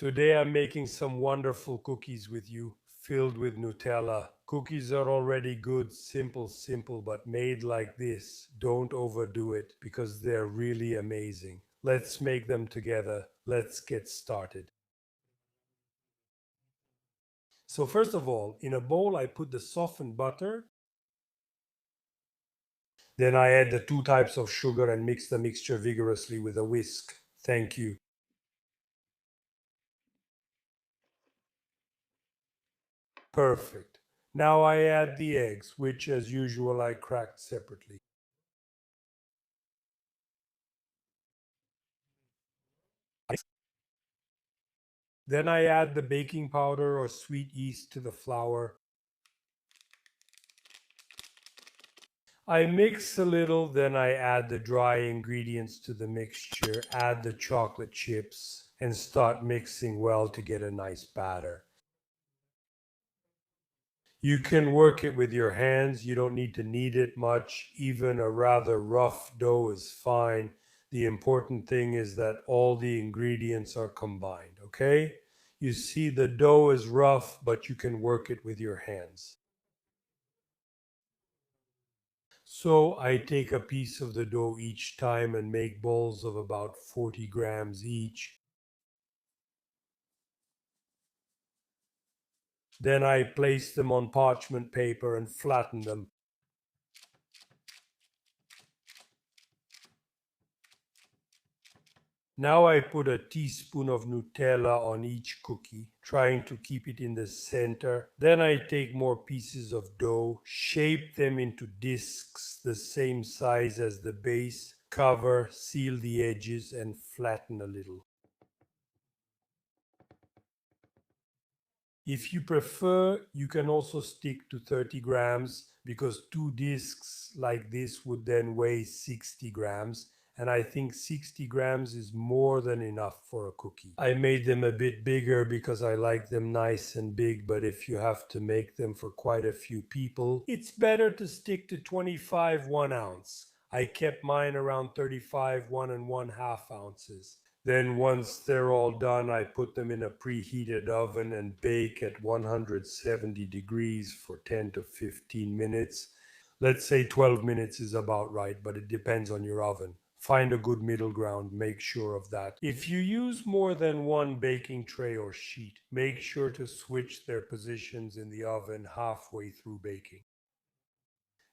Today I'm making some wonderful cookies with you, filled with Nutella. Cookies are already good, simple, but made like this, don't overdo it because they're really amazing. Let's make them together. Let's get started. So first of all, in a bowl I put the softened butter, then I add the two types of sugar and mix the mixture vigorously with a whisk. Thank you. Perfect. Now I add the eggs, which as usual I cracked separately. Then I add the baking powder or sweet yeast to the flour. I mix a little, then I add the dry ingredients to the mixture, add the chocolate chips, and start mixing well to get a nice batter. You can work it with your hands, you don't need to knead it much. Even a rather rough dough is fine. The important thing is that all the ingredients are combined, okay? You see, the dough is rough, but you can work it with your hands. So I take a piece of the dough each time and make balls of about 40 grams each. Then I place them on parchment paper and flatten them. Now I put a teaspoon of Nutella on each cookie, trying to keep it in the center. Then I take more pieces of dough, shape them into discs the same size as the base, cover, seal the edges, and flatten a little. If you prefer, you can also stick to 30 grams because two discs like this would then weigh 60 grams. And I think 60 grams is more than enough for a cookie. I made them a bit bigger because I like them nice and big, but if you have to make them for quite a few people, it's better to stick to 25 1 ounce. I kept mine around 35 1 and 1/2 ounces. Then once they're all done, I put them in a preheated oven and bake at 170 degrees for 10 to 15 minutes. Let's say 12 minutes is about right, but it depends on your oven. Find a good middle ground, make sure of that. If you use more than one baking tray or sheet, make sure to switch their positions in the oven halfway through baking.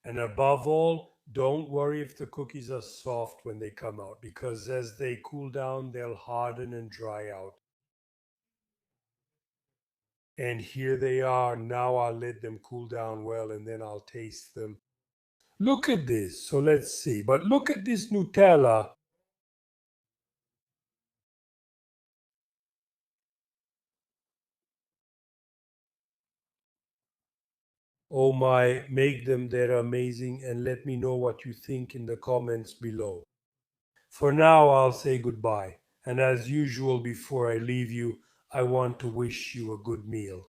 And above all, don't worry if the cookies are soft when they come out, because as they cool down, they'll harden and dry out. And here they are. Now I'll let them cool down well and then I'll taste them. Look at this. So let's see. But look at this Nutella. Oh my, make them. They're amazing. And let me know what you think in the comments below. For now, I'll say goodbye. And as usual, before I leave you, I want to wish you a good meal.